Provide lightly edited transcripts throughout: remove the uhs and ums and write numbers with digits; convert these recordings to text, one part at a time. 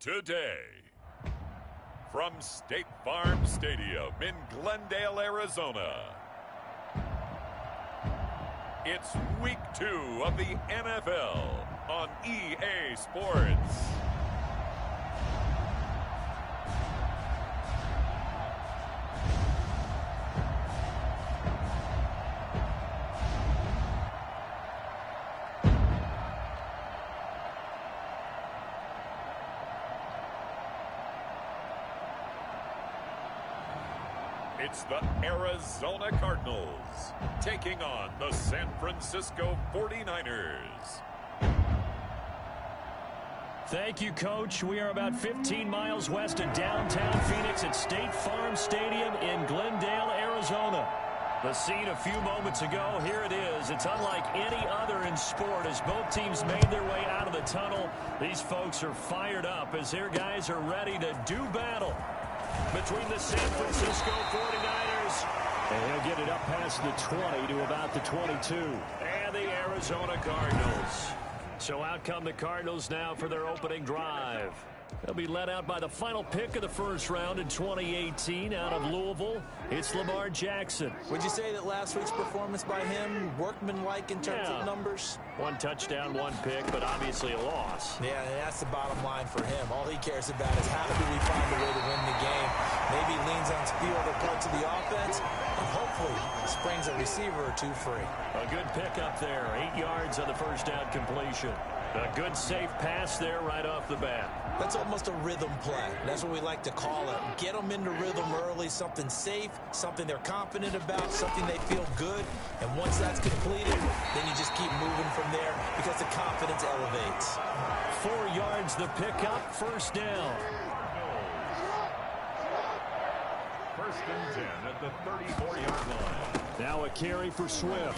today. From State Farm Stadium in Glendale, Arizona, it's Week 2 of the NFL on EA Sports. It's the Arizona Cardinals taking on the San Francisco 49ers. Thank you, Coach. We are about 15 miles west of downtown Phoenix at State Farm Stadium in Glendale, Arizona. The scene a few moments ago, here it is. It's unlike any other in sport as both teams made their way out of the tunnel. These folks are fired up as their guys are ready to do battle between the San Francisco 49ers, and he'll get it up past the 20 to about the 22, and the Arizona Cardinals. So out come the Cardinals now for their opening drive. They'll be led out by the final pick of the first round in 2018 out of Louisville. It's Lamar Jackson. Would you say that last week's performance by him, workmanlike in terms of numbers? One touchdown, one pick, but obviously a loss. Yeah, that's the bottom line for him. All he cares about is how do we find a way to win the game. Maybe leans on a few other parts of the offense, and hopefully springs a receiver or two free. A good pickup there. 8 yards on the first down completion. A good safe pass there right off the bat. That's almost a rhythm play. That's what we like to call it. Get them into rhythm early, something safe, something they're confident about, something they feel good. And once that's completed, then you just keep moving from there because the confidence elevates. 4 yards the pickup, first down. First and 10 at the 34-yard line. Now a carry for Swift.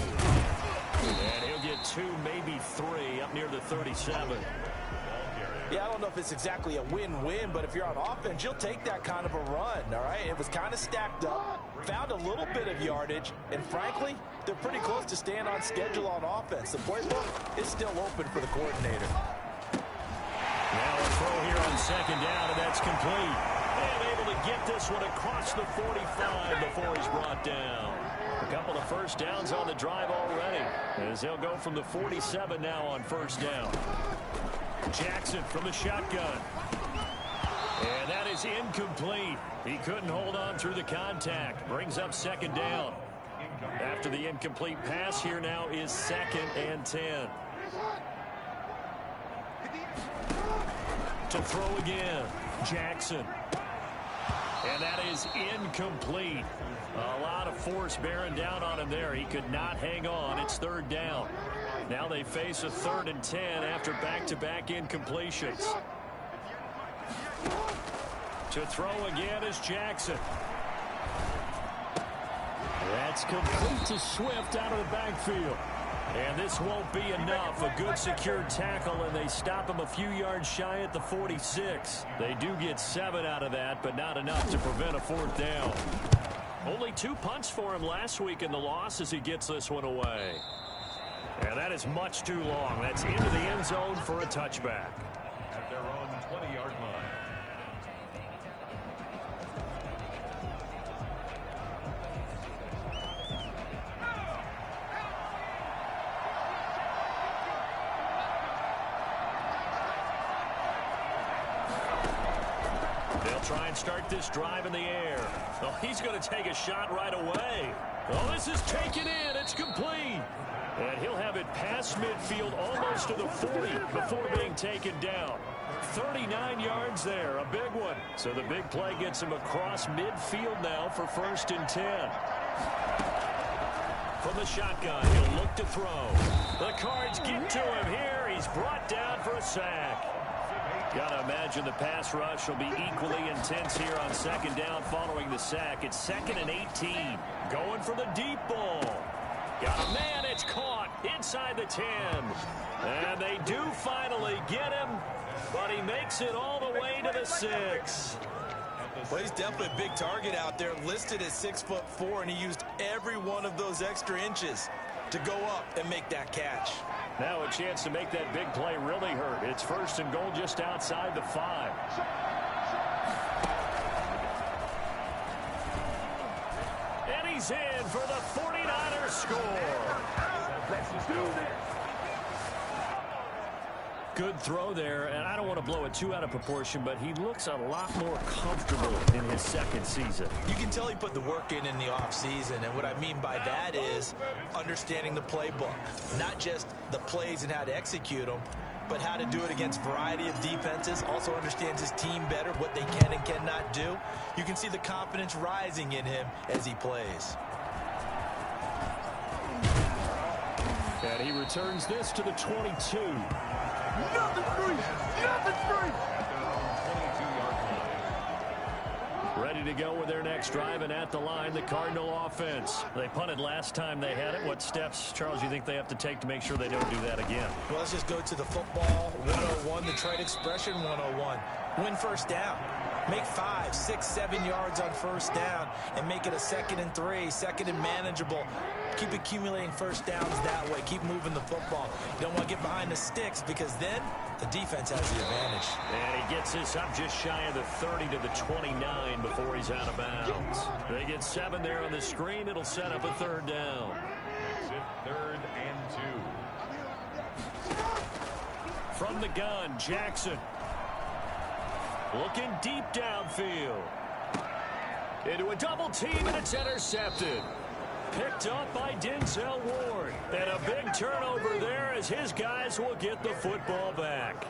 And he'll get 2, maybe 3 up near the 37. Yeah, I don't know if it's exactly a win-win, but if you're on offense, you'll take that kind of a run, all right? It was kind of stacked up, found a little bit of yardage, and frankly, they're pretty close to staying on schedule on offense. The playbook is still open for the coordinator. Now a throw here on second down, and that's complete. And able to get this one across the 45 before he's brought down. A couple of first downs on the drive already, as they'll go from the 47 now on first down. Jackson from the shotgun. And that is incomplete. He couldn't hold on through the contact. Brings up second down. After the incomplete pass, here now is 2nd and 10. To throw again, Jackson. And that is incomplete. A lot of force bearing down on him there. He could not hang on. It's 3rd down. Now they face a 3rd and 10 after back-to-back incompletions. To throw again is Jackson. That's complete to Swift out of the backfield. And this won't be enough. A good secured tackle, and they stop him a few yards shy at the 46. They do get 7 out of that, but not enough to prevent a 4th down. Only 2 punts for him last week in the loss as he gets this one away. And that is much too long. That's into the end zone for a touchback. At their own 20-yard line. They'll try and start this drive in the air. Oh, he's going to take a shot right away. Oh, this is taken in. It's complete. And he'll have it past midfield almost to the 40 before being taken down. 39 yards there, a big one. So the big play gets him across midfield now for 1st and 10. From the shotgun, he'll look to throw. The Cards get to him here. He's brought down for a sack. Gotta imagine the pass rush will be equally intense here on 2nd down following the sack. It's 2nd and 18. Going for the deep ball. Got a man, it's caught inside the 10. And they do finally get him, but he makes it all the way to the 6. Well, he's definitely a big target out there, listed at 6'4", and he used every one of those extra inches. to go up and make that catch. Now a chance to make that big play really hurt. It's 1st and goal just outside the 5. And he's in for the 49ers score. Let's do this. Good throw there, and I don't want to blow it too out of proportion, but he looks a lot more comfortable in his 2nd season. You can tell he put the work in the offseason, and what I mean by that is understanding the playbook. Not just the plays and how to execute them, but how to do it against a variety of defenses. Also understands his team better, what they can and cannot do. You can see the confidence rising in him as he plays. And he returns this to the 22. Nothing free! Nothing free! Ready to go with their next drive, and at the line, the Cardinal offense. They punted last time they had it. What steps, Charles, you think they have to take to make sure they don't do that again? Well, let's just go to the football 101, the trade expression 101. Win 1st down. Make 5, 6, 7 yards on 1st down and make it a 2nd and 3, 2nd and manageable. Keep accumulating 1st downs that way. Keep moving the football. You don't want to get behind the sticks because then the defense has the advantage. And he gets this up just shy of the 30 to the 29 before he's out of bounds. They get 7 there on the screen. It'll set up a 3rd down. 3rd and 2. From the gun, Jackson. Looking deep downfield. Into a double team, and it's intercepted. Picked up by Denzel Ward. And a big turnover there as his guys will get the football back.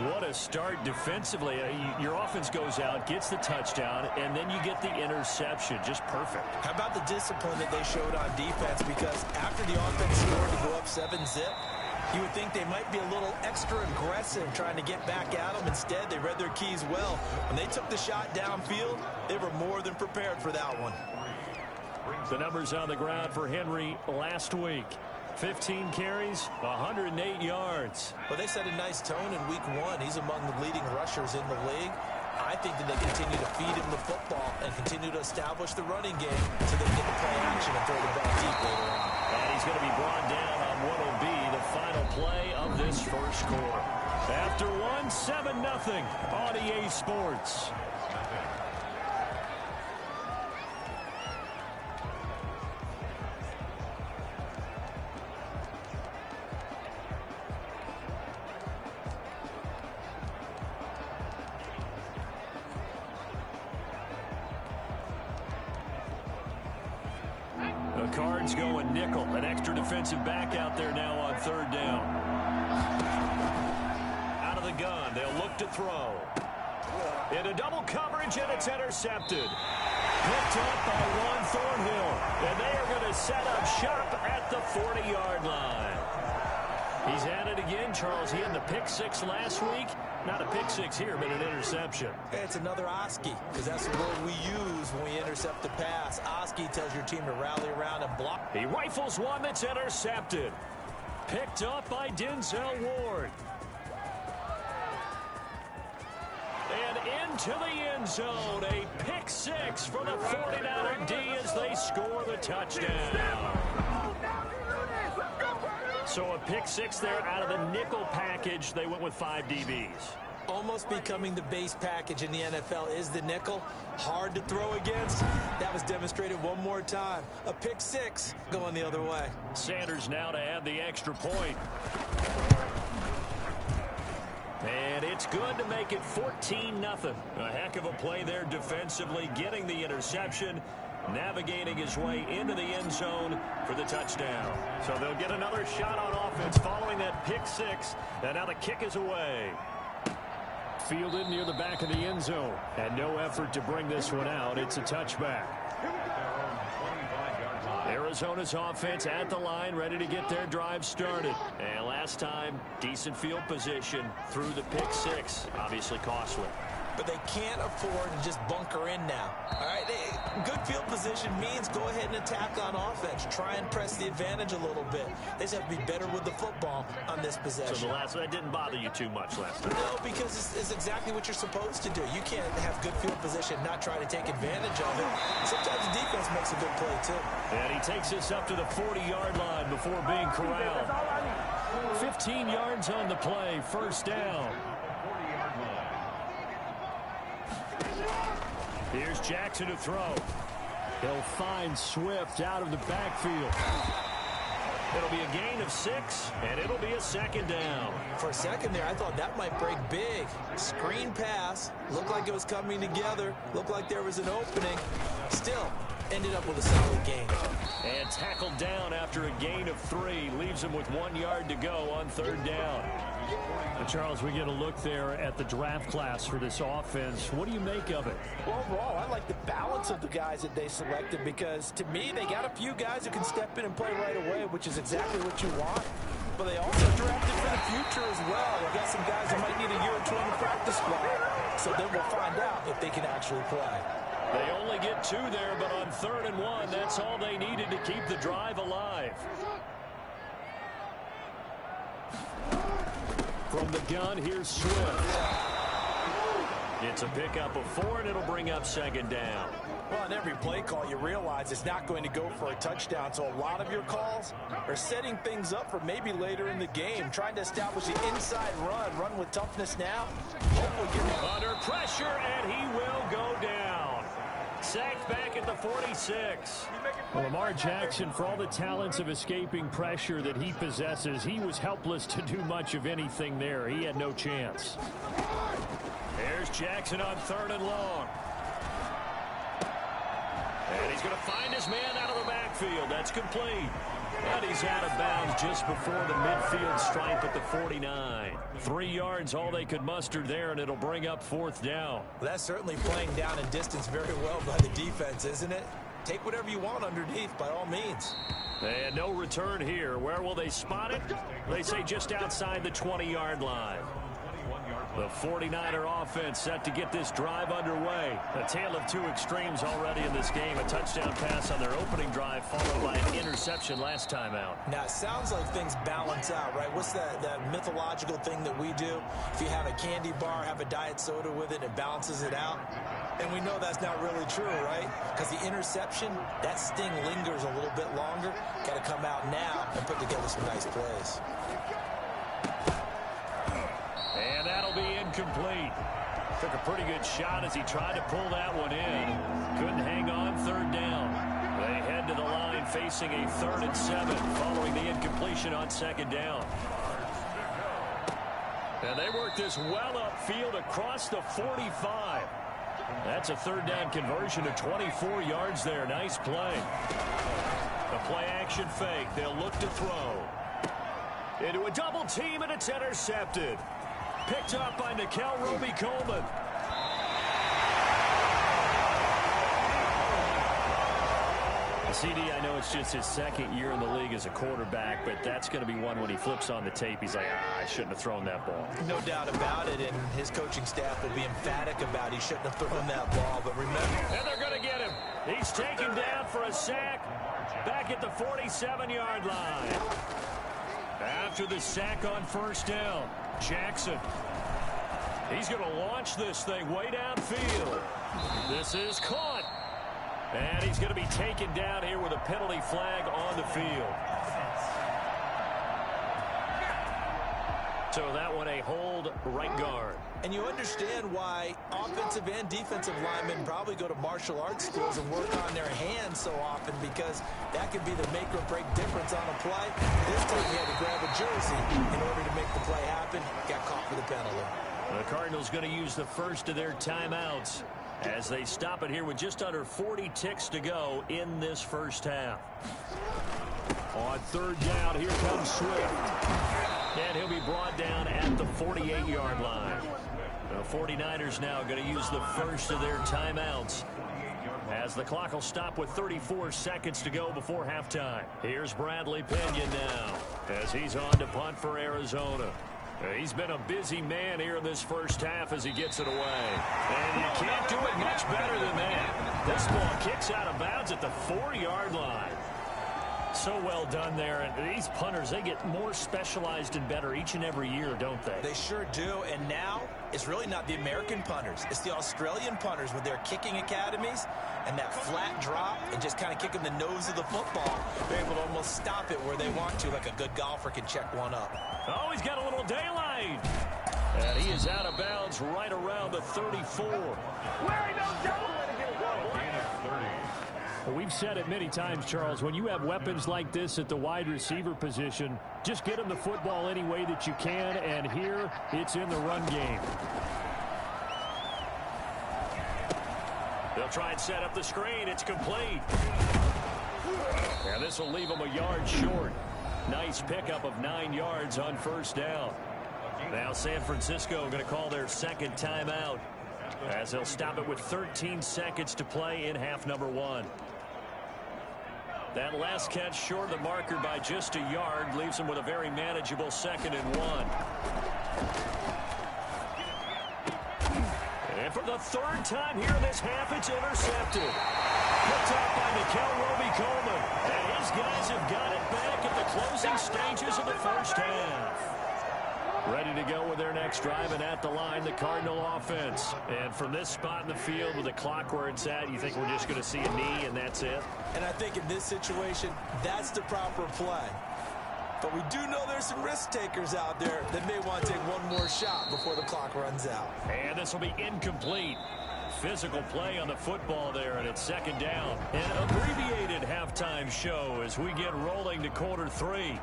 What a start defensively. Your offense goes out, gets the touchdown, and then you get the interception. Just perfect. How about the discipline that they showed on defense? Because after the offense scored to go up 7-zip, you would think they might be a little extra aggressive trying to get back at them. Instead, they read their keys well. When they took the shot downfield, they were more than prepared for that one. The numbers on the ground for Henry last week. 15 carries, 108 yards. Well, they set a nice tone in week 1. He's among the leading rushers in the league. I think that they continue to feed him the football and continue to establish the running game so they can get the play action and throw the ball deep later on. And he's going to be brought down on what will be the final play of this 1st quarter. After 7-0 on EA Sports. The Cards going nickel. An extra defensive back out there now on 3rd down. Out of the gun. They'll look to throw. Into double coverage, and it's intercepted. Picked up by Juan Thornhill. And they are going to set up shop at the 40-yard line. He's at it again, Charles. He had the pick 6 last week. Not a pick 6 here, but an interception. It's another Oski, because that's the word we use when we intercept the pass. Oski tells your team to rally around and block. He rifles one that's intercepted. Picked up by Denzel Ward. And into the end zone. A pick 6 for the 49er D as they score the touchdown. So a pick 6 there out of the nickel package. They went with 5 DBs. Almost becoming the base package in the NFL is the nickel. Hard to throw against. That was demonstrated one more time. A pick 6 going the other way. Sanders now to add the extra point. And it's good to make it 14-0. A heck of a play there defensively, getting the interception, navigating his way into the end zone for the touchdown. So they'll get another shot on offense following that pick 6. And now the kick is away. Fielded near the back of the end zone. And no effort to bring this one out. It's a touchback. Arizona's offense at the line, ready to get their drive started. And last time, decent field position through the pick 6. Obviously costly. but they can't afford to just bunker in now. All right, good field position means go ahead and attack on offense. Try and press the advantage a little bit. They just have to be better with the football on this possession. So the last one, that didn't bother you too much last time? No, because it's exactly what you're supposed to do. You can't have good field position and not try to take advantage of it. Sometimes the defense makes a good play, too. And he takes this up to the 40-yard line before being corralled. 15 yards on the play, first down. Here's Jackson to throw. He'll find Swift out of the backfield. It'll be a gain of 6, and it'll be a second down. For a second there, I thought that might break big. Screen pass. Looked like it was coming together. Looked like there was an opening. Still, ended up with a solid gain. And tackled down after a gain of 3. Leaves him with 1 yard to go on third down. And Charles, we get a look there at the draft class for this offense. What do you make of it? Well, overall, I like the balance of the guys that they selected because, to me, they got a few guys who can step in and play right away, which is exactly what you want. But they also drafted for the future as well. They got some guys who might need a year or two on the practice squad. So then we'll find out if they can actually play. They only get 2 there, but on 3rd and 1, that's all they needed to keep the drive alive. From the gun, here's Swift. It's a pickup of 4, and it'll bring up second down. Well, on every play call, you realize it's not going to go for a touchdown. So a lot of your calls are setting things up for maybe later in the game, trying to establish the inside run with toughness now. Under pressure, and he will go down. Sacked back at the 46. Well, Lamar Jackson, for all the talents of escaping pressure that he possesses, he was helpless to do much of anything there. He had no chance. There's Jackson on 3rd and long. And he's going to find his man out of the backfield. That's complete. And he's out of bounds just before the midfield stripe at the 49. 3 yards, all they could muster there, and it'll bring up 4th down. Well, that's certainly playing down in distance very well by the defense, isn't it? Take whatever you want underneath, by all means. And no return here. Where will they spot it? They say just outside the 20-yard line. The 49er offense set to get this drive underway. A tale of 2 extremes already in this game. A touchdown pass on their opening drive, followed by an interception last time out. Now, it sounds like things balance out, right? What's that mythological thing that we do? If you have a candy bar, have a diet soda with it, it balances it out. And we know that's not really true, right? Because the interception, that sting lingers a little bit longer. Got to come out now and put together some nice plays. And that'll be incomplete. Took a pretty good shot as he tried to pull that one in. Couldn't hang on, 3rd down. They head to the line facing a 3rd and 7 following the incompletion on 2nd down. And they work this well upfield across the 45. That's a 3rd down conversion of 24 yards there. Nice play. A play action fake. They'll look to throw. Into a double team, and it's intercepted. Picked up by Nikel Roby-Coleman. CD, I know it's just his 2nd year in the league as a quarterback, but that's going to be one when he flips on the tape. He's like, I shouldn't have thrown that ball. No doubt about it, and his coaching staff will be emphatic about he shouldn't have thrown that ball. But remember, and they're going to get him. He's taken down for a sack back at the 47-yard line. After the sack on 1st down, Jackson. He's going to launch this thing way downfield. This is caught. And he's going to be taken down here with a penalty flag on the field. So that one a hold right guard. And you understand why offensive and defensive linemen probably go to martial arts schools and work on their hands so often, because that could be the make or break difference on a play. This time he had to grab a jersey in order to make the play happen. Got caught for the penalty. The Cardinals going to use the first of their timeouts as they stop it here with just under 40 ticks to go in this first half. On 3rd down, here comes Swift. And he'll be brought down at the 48-yard line. The 49ers now going to use the first of their timeouts, as the clock will stop with 34 seconds to go before halftime. Here's Bradley Pinion now, as he's on to punt for Arizona. He's been a busy man here in this first half as he gets it away. And you can't do it much better than that. This ball kicks out of bounds at the 4-yard line. So well done there. And these punters, they get more specialized and better each and every year, don't they? They sure do. And now it's really not the American punters. It's the Australian punters with their kicking academies and that flat drop and just kind of kicking the nose of the football. They're able to almost stop it where they want to, like a good golfer can check one up. Oh, he's got a little daylight. And he is out of bounds right around the 34. Well, we've said it many times, Charles, when you have weapons like this at the wide receiver position, just get them the football any way that you can, and here it's in the run game. They'll try and set up the screen. It's complete. And this will leave them a yard short. Nice pickup of 9 yards on first down. Now San Francisco going to call their second timeout as they'll stop it with 13 seconds to play in half number 1. That last catch short of the marker by just a yard leaves them with a very manageable 2nd and 1. And for the 3rd time here in this half, it's intercepted. Picked up by Nikel Roby-Coleman. And his guys have got it back at the closing stages of the first half. Ready to go with their next drive, and at the line, the Cardinal offense. And from this spot in the field with the clock where it's at, you think we're just going to see a knee and that's it? And I think in this situation, that's the proper play. But we do know there's some risk takers out there that may want to take one more shot before the clock runs out. And this will be incomplete. Physical play on the football there, and it's 2nd down. An abbreviated halftime show as we get rolling to quarter 3.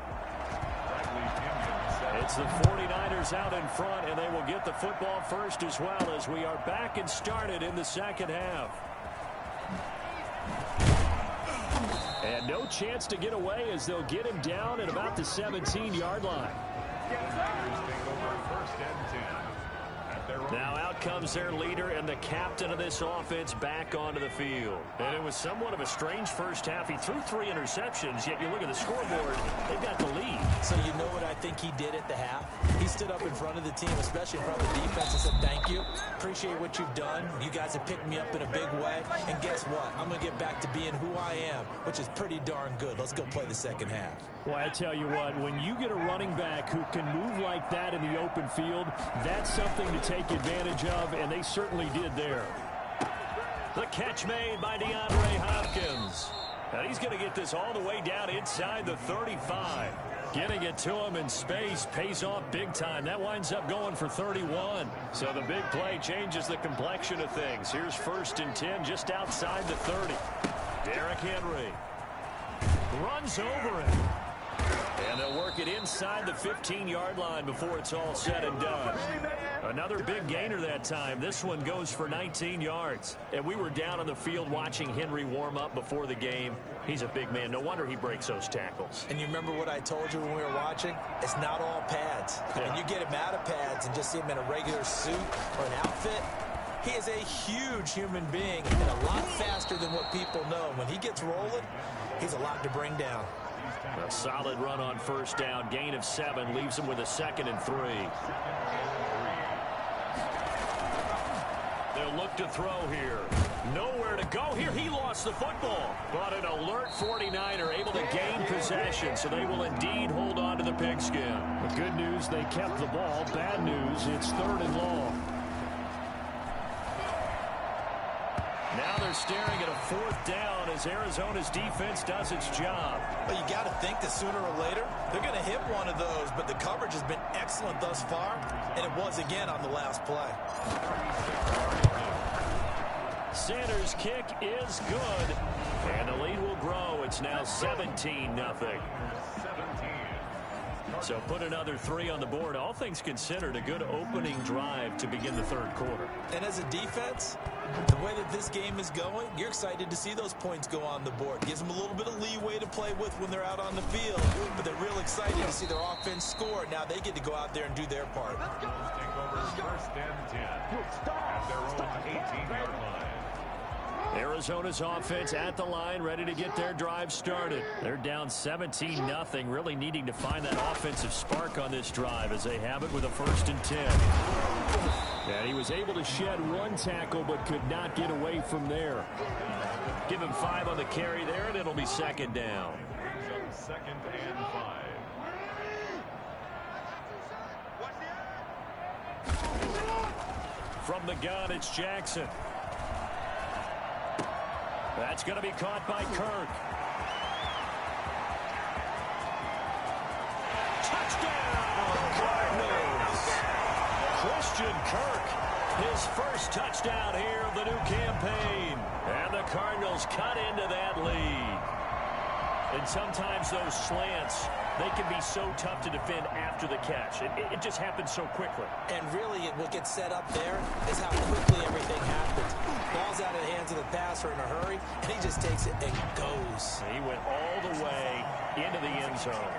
It's the 49ers out in front, and they will get the football first as well as we are back and started in the second half. And no chance to get away as they'll get him down at about the 17-yard line. Now out comes their leader and the captain of this offense back onto the field. And it was somewhat of a strange first half. He threw 3 interceptions, yet you look at the scoreboard, they've got the lead. So you know what I think he did at the half? He stood up in front of the team, especially in front of the defense, and said, thank you. Appreciate what you've done. You guys have picked me up in a big way. And guess what? I'm going to get back to being who I am, which is pretty darn good. Let's go play the second half. Well, I tell you what, when you get a running back who can move like that in the open field, that's something to take advantage of, and they certainly did there. The catch made by DeAndre Hopkins. And he's going to get this all the way down inside the 35. Getting it to him in space pays off big time. That winds up going for 31. So the big play changes the complexion of things. Here's 1st and 10 just outside the 30. Derrick Henry runs over it. And they'll work it inside the 15-yard line before it's all said and done. Another big gainer that time. This one goes for 19 yards. And we were down on the field watching Henry warm up before the game. He's a big man. No wonder he breaks those tackles. And you remember what I told you when we were watching? It's not all pads. Yeah. When you get him out of pads and just see him in a regular suit or an outfit, he is a huge human being and a lot faster than what people know. When he gets rolling, he's a lot to bring down. A solid run on first down. Gain of 7 leaves him with a 2nd and 3. They'll look to throw here. Nowhere to go here. He lost the football. But an alert 49er able to gain possession, so they will indeed hold on to the pigskin. The good news, they kept the ball. Bad news, it's 3rd and long. Now they're staring at a 4th down as Arizona's defense does its job. Well, you got to think that sooner or later they're going to hit one of those, but the coverage has been excellent thus far, and it was again on the last play. Sanders' kick is good, and the lead will grow. It's now 17-0. So put another 3 on the board. All things considered, a good opening drive to begin the 3rd quarter. And as a defense, the way that this game is going, you're excited to see those points go on the board. Gives them a little bit of leeway to play with when they're out on the field, but they're real excited to see their offense score. Now they get to go out there and do their part. Take over 1st and 10 at their own 18-yard line. Arizona's offense at the line, ready to get their drive started. They're down 17-0, really needing to find that offensive spark on this drive as they have it with a 1st and 10. And he was able to shed one tackle but could not get away from there. Give him 5 on the carry there, and it'll be 2nd down. 2nd and 5. From the gun, it's Jackson. That's going to be caught by Kirk. Touchdown, Cardinals! Christian Kirk, his first touchdown here of the new campaign. And the Cardinals cut into that lead. And sometimes those slants, they can be so tough to defend after the catch. It just happens so quickly. And really, what gets set up there is how quickly everything happens. Ball's out of the hands of the passer in a hurry, and he just takes it and goes. He went all the way into the end zone.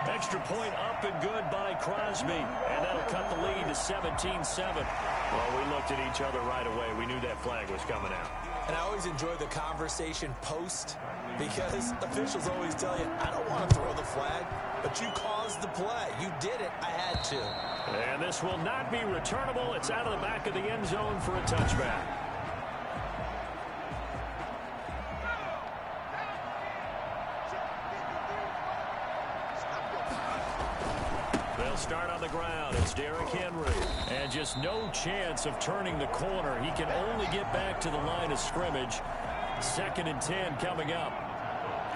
Extra point up and good by Crosby, and that'll cut the lead to 17-7. Well, we looked at each other right away. We knew that flag was coming out. And I always enjoy the conversation post, because officials always tell you, I don't want to throw the flag, but you caused the play. You did it. I had to. And this will not be returnable. It's out of the back of the end zone for a touchback. They'll start on the ground. It's Derrick Henry. And just no chance of turning the corner. He can only get back to the line of scrimmage. 2nd and 10 coming up.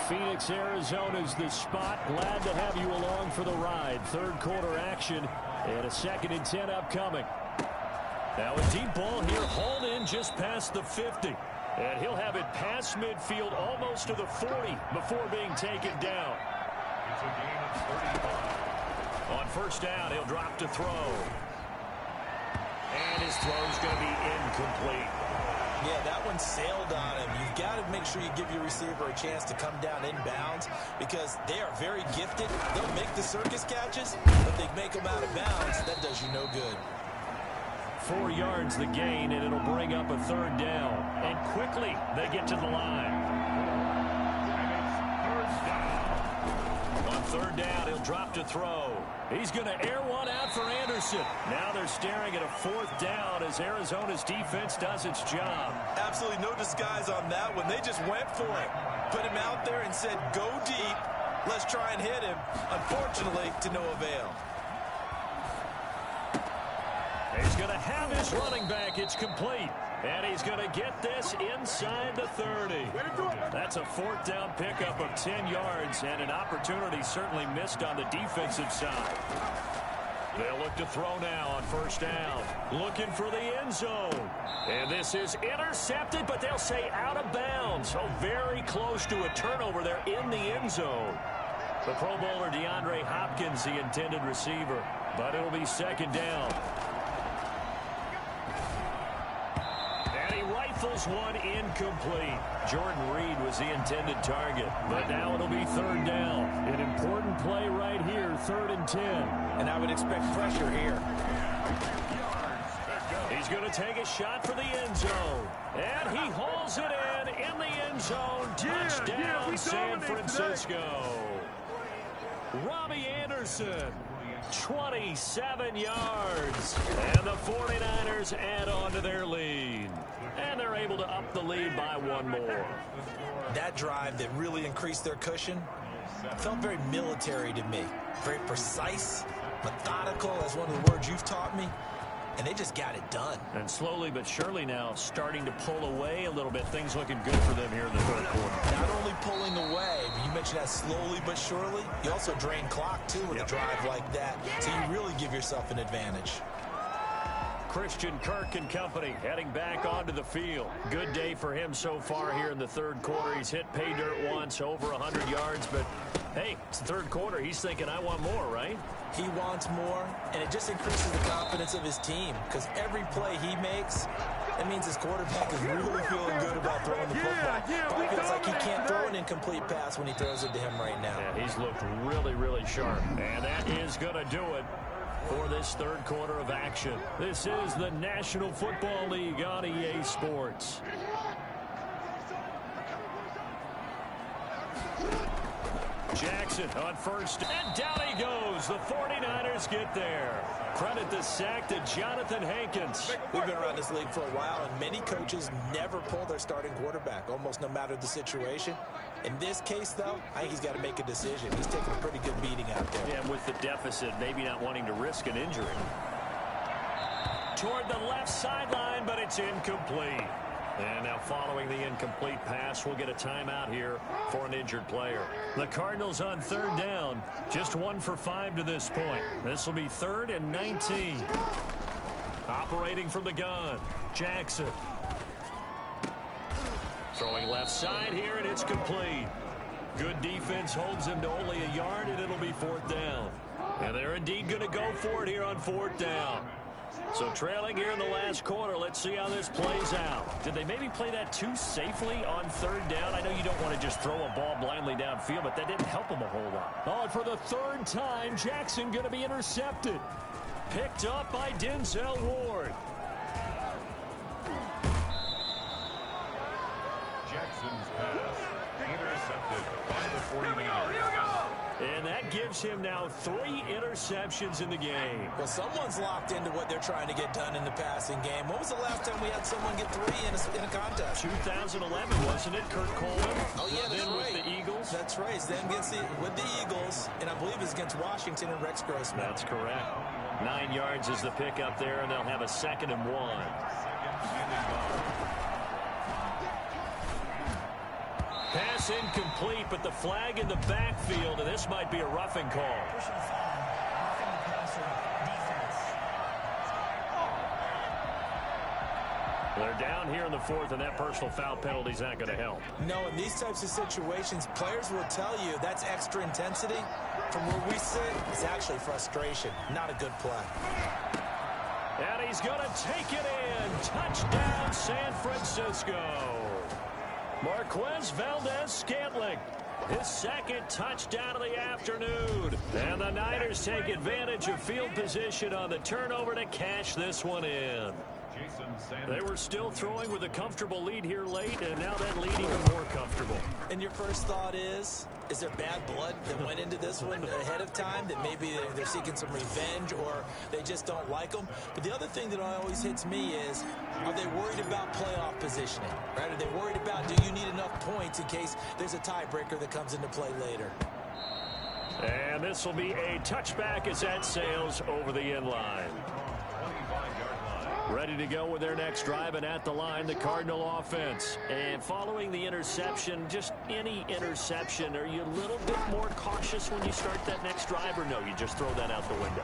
Phoenix, Arizona's the spot. Glad to have you along for the ride. 3rd quarter action and a 2nd and 10 upcoming. Now a deep ball here, hauled in just past the 50. And he'll have it past midfield almost to the 40 before being taken down. It's a gain of 35. On 1st down, he'll drop to throw. And his throw's going to be incomplete. Yeah, that one sailed on him. You've got to make sure you give your receiver a chance to come down inbounds because they are very gifted. They'll make the circus catches, but they make them out of bounds. That does you no good. 4 yards the gain, and it'll bring up a 3rd down. And quickly, they get to the line. On 3rd down, he'll drop to throw. He's going to air one out for Anderson. Now they're staring at a 4th down as Arizona's defense does its job. Absolutely no disguise on that one. They just went for it. Put him out there and said, go deep. Let's try and hit him. Unfortunately, to no avail. He's going to have his running back. It's complete. And he's going to get this inside the 30. That's a 4th down pickup of 10 yards and an opportunity certainly missed on the defensive side. They'll look to throw now on 1st down. Looking for the end zone. And this is intercepted, but they'll say out of bounds. So very close to a turnover there in the end zone. The Pro Bowler DeAndre Hopkins, the intended receiver. But it'll be 2nd down. Rifles one incomplete. Jordan Reed was the intended target, but now it'll be 3rd down. An important play right here, 3rd and 10. And I would expect pressure here. He's going to take a shot for the end zone. And he hauls it in the end zone. Touchdown, San Francisco. Robbie Anderson. 27 yards. And the 49ers add on to their lead. And they're able to up the lead by 1 more. That drive that really increased their cushion felt very military to me. Very precise, methodical, as one of the words you've taught me. And they just got it done. And slowly but surely now starting to pull away a little bit. Things looking good for them here in the 3rd quarter. Not only pulling away, but you mentioned that slowly but surely. You also drain clock, too, with a drive like that. So you really give yourself an advantage. Christian Kirk and company heading back onto the field. Good day for him so far here in the 3rd quarter. He's hit pay dirt once, over 100 yards. But, hey, it's the 3rd quarter. He's thinking, I want more, right? He wants more, and it just increases the confidence of his team because every play he makes, it means his quarterback is really feeling good about throwing the football. Probably feels like he can't throw an incomplete pass when he throws it to him right now. Yeah, he's looked really, really sharp. And that is going to do it for this 3rd quarter of action. This is the National Football League on EA Sports. Jackson on first, and down he goes. The 49ers get there. Credit the sack to Jonathan Hankins. We've been around this league for a while, and many coaches never pull their starting quarterback, almost no matter the situation. In this case, though, I think he's got to make a decision. He's taking a pretty good beating out there. Yeah, and with the deficit, maybe not wanting to risk an injury. Toward the left sideline, but it's incomplete. And now following the incomplete pass, we'll get a timeout here for an injured player. The Cardinals on third down, just 1 for 5 to this point. This will be 3rd and 19. Operating from the gun, Jackson. Throwing left side here, and it's complete. Good defense holds him to only a yard, and it'll be 4th down. And they're indeed going to go for it here on 4th down. So trailing here in the last quarter, let's see how this plays out. Did they maybe play that too safely on 3rd down? I know you don't want to just throw a ball blindly downfield, but that didn't help them a whole lot. Oh, and for the 3rd time, Jackson going to be intercepted. Picked up by Denzel Ward. Jackson's pass intercepted by the 49ers. And that gives him now 3 interceptions in the game. Well, someone's locked into what they're trying to get done in the passing game. When was the last time we had someone get 3 in a contest? 2011, wasn't it? Kurt Coleman. Oh, yeah, that's then right. With the Eagles. That's right. Then with the Eagles, and I believe it's against Washington and Rex Grossman. That's correct. 9 yards is the pick up there, and they'll have a 2nd and 1. Pass incomplete, but the flag in the backfield, and this might be a roughing call. They're down here in the 4th, and that personal foul penalty is not going to help. No, in these types of situations, players will tell you that's extra intensity. From where we sit, it's actually frustration. Not a good play. And he's going to take it in. Touchdown, San Francisco. Marquez Valdez-Scantling, his 2nd touchdown of the afternoon. And the Niners take advantage of field position on the turnover to cash this one in. They were still throwing with a comfortable lead here late, and now that lead even more comfortable. And your first thought is there bad blood that went into this one ahead of time, that maybe they're seeking some revenge or they just don't like them? But the other thing that always hits me is, are they worried about playoff positioning? Right? Are they worried about, do you need enough points in case there's a tiebreaker that comes into play later? And this will be a touchback as that sails over the end line. Ready to go with their next drive, and at the line, the Cardinal offense. And following the interception, just any interception, are you a little bit more cautious when you start that next drive, or no, you just throw that out the window?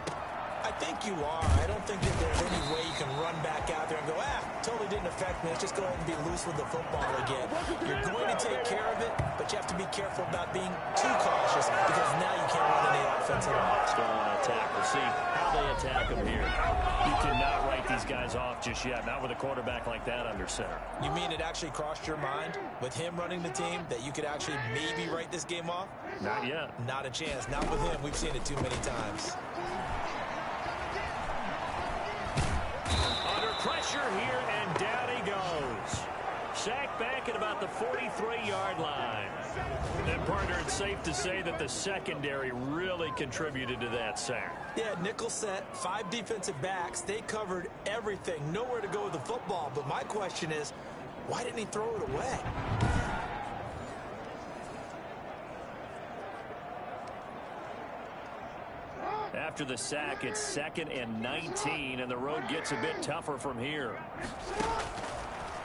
I think you are. I don't think that there's any way you can run back out there and go, totally didn't affect me. Let's just go ahead and be loose with the football again. You're going to take care of it, but you have to be careful about being too cautious because now you can't run any offense at all. Still want to attack. We'll see how they attack them here. You cannot write these guys off just yet, not with a quarterback like that under center. You mean it actually crossed your mind with him running the team that you could actually maybe write this game off? Not yet. Not a chance. Not with him. We've seen it too many times. Pressure here, and down he goes. Sacked back at about the 43-yard line. And, partner, it's safe to say that the secondary really contributed to that sack. Yeah, nickel set, 5 defensive backs. They covered everything. Nowhere to go with the football. But my question is, why didn't he throw it away? After the sack, it's 2nd and 19, and the road gets a bit tougher from here.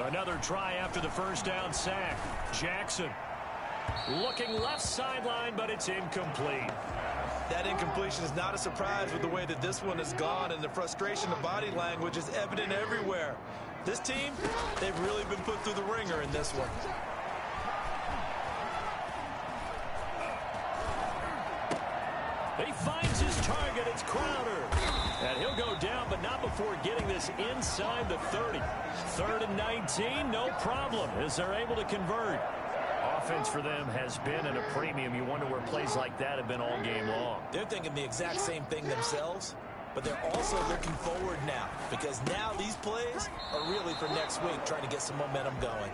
Another try after the first down sack. Jackson looking left sideline, but it's incomplete. That incompletion is not a surprise with the way that this one has gone, and the frustration of body language is evident everywhere. This team, they've really been put through the ringer in this one. He finds his target. It's Crowder. And he'll go down, but not before getting this inside the 30. 3rd and 19, no problem, as they're able to convert. Offense for them has been at a premium. You wonder where plays like that have been all game long. They're thinking the exact same thing themselves, but they're also looking forward now, because now these plays are really for next week, trying to get some momentum going.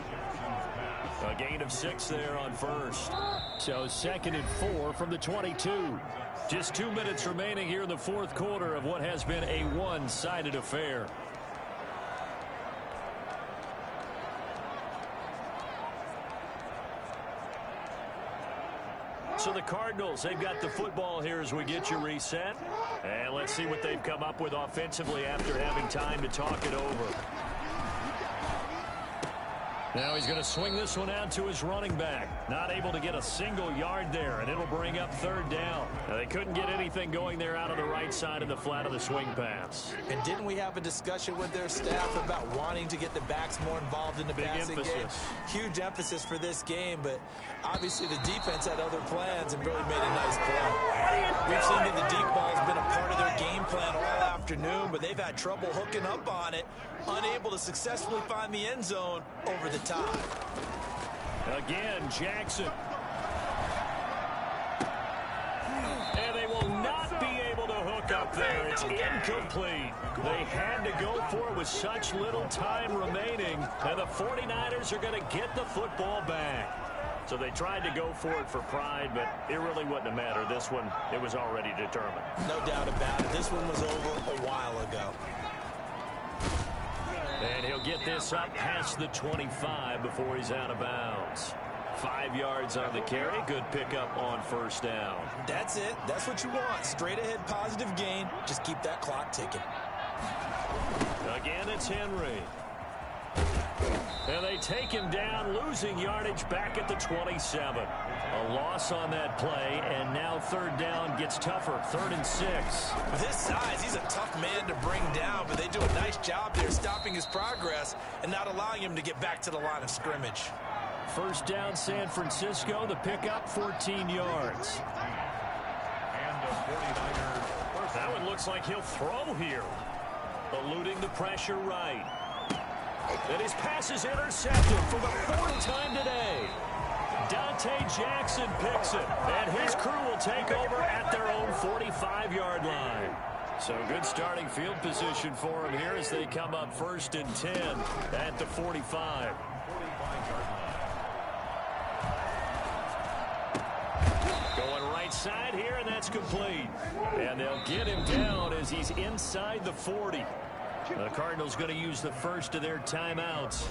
A gain of 6 there on first. So 2nd and 4 from the 22. Just 2 minutes remaining here in the fourth quarter of what has been a one-sided affair. So the Cardinals, they've got the football here as we get you reset. And let's see what they've come up with offensively after having time to talk it over. Now he's going to swing this one out to his running back. Not able to get a single yard there, and it'll bring up 3rd down. Now, they couldn't get anything going there out of the right side of the flat of the swing pass. And didn't we have a discussion with their staff about wanting to get the backs more involved in the passing game? Huge emphasis for this game, but obviously the defense had other plans and really made a nice play. We've seen that the deep ball has been a part of their game plan all afternoon, but they've had trouble hooking up on it, unable to successfully find the end zone over the top. Again, Jackson. And they will not be able to hook up there. It's incomplete. They had to go for it with such little time remaining, and the 49ers are going to get the football back. So they tried to go for it for pride, but it really wouldn't have mattered. This one, it was already determined. No doubt about it. This one was over a while ago. And he'll get this up past the 25 before he's out of bounds. 5 yards on the carry. Good pickup on 1st down. That's it. That's what you want. Straight ahead positive gain. Just keep that clock ticking. Again, it's Henry. And they take him down, losing yardage back at the 27. A loss on that play, and now 3rd down gets tougher. 3rd and 6. This size, he's a tough man to bring down, but they do a nice job there stopping his progress and not allowing him to get back to the line of scrimmage. 1st down, San Francisco. The pickup, 14 yards. And the 49ers. That one looks like he'll throw here. Eluding the pressure right. And his pass is intercepted for the 4th time today. Dante Jackson picks it, and his crew will take over at their own 45-yard line. So good starting field position for him here as they come up 1st and 10 at the 45. Going right side here, and that's complete. And they'll get him down as he's inside the 40. The Cardinals going to use the first of their timeouts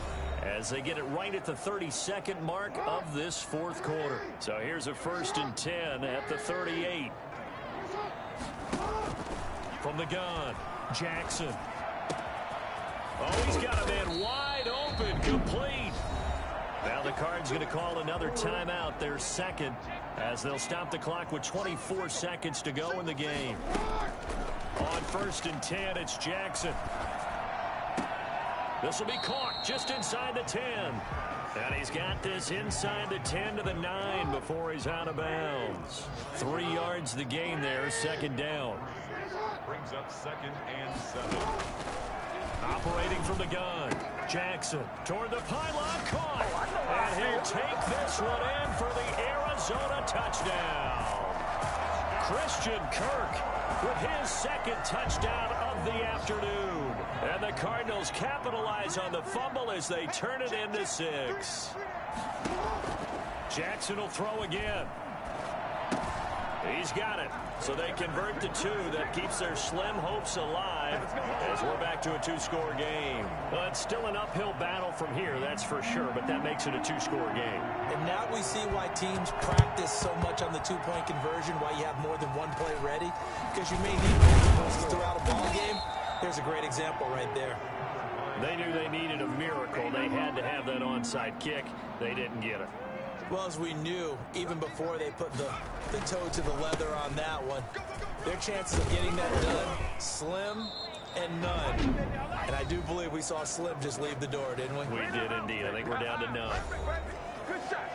as they get it right at the 32nd mark of this fourth quarter. So here's a 1st and 10 at the 38. From the gun, Jackson. Oh, he's got a man wide open, complete. Now the Cards going to call another timeout, their 2nd, as they'll stop the clock with 24 seconds to go in the game. On 1st and 10, it's Jackson. This will be caught just inside the 10. And he's got this inside the 10 to the 9 before he's out of bounds. 3 yards the gain there, 2nd down. Brings up 2nd and 7. Operating from the gun, Jackson toward the pylon, caught. And he'll take this one in for the Arizona touchdown. Christian Kirk with his 2nd touchdown of the afternoon. And the Cardinals capitalize on the fumble as they turn it into 6. Jackson will throw again. He's got it. So they convert to 2. That keeps their slim hopes alive as we're back to a 2-score game. Well, it's still an uphill battle from here, that's for sure, but that makes it a 2-score game. And now we see why teams practice so much on the 2-point conversion, why you have more than one play ready, because you may need multiples throughout a ball game. There's a great example right there. They knew they needed a miracle. They had to have that onside kick. They didn't get it. Well, as we knew, even before they put the toe to the leather on that one, their chances of getting that done, slim and none. And I do believe we saw Slim just leave the door, didn't we? We did indeed. I think we're down to none. Good shot.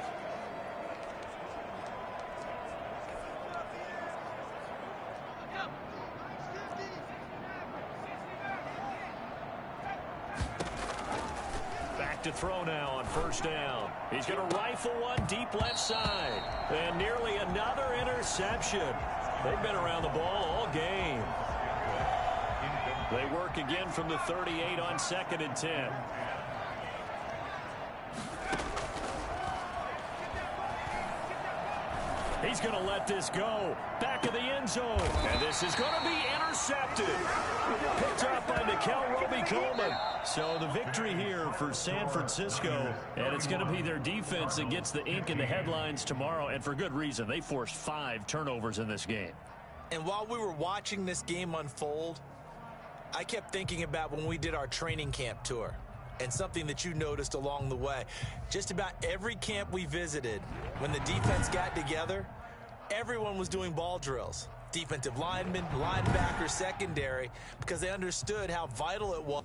To throw now on 1st down. He's going to rifle one deep left side. And nearly another interception. They've been around the ball all game. They work again from the 38 on 2nd and 10. he's going to let this go. Back of the end zone. And this is going to be intercepted. Picked up by Nickel Roby-Coleman. So the victory here for San Francisco. And it's going to be their defense that gets the ink in the headlines tomorrow. And for good reason. They forced 5 turnovers in this game. And while we were watching this game unfold, I kept thinking about when we did our training camp tour. And something that you noticed along the way. Just about every camp we visited, when the defense got together, everyone was doing ball drills. Defensive linemen, linebackers, secondary, because they understood how vital it was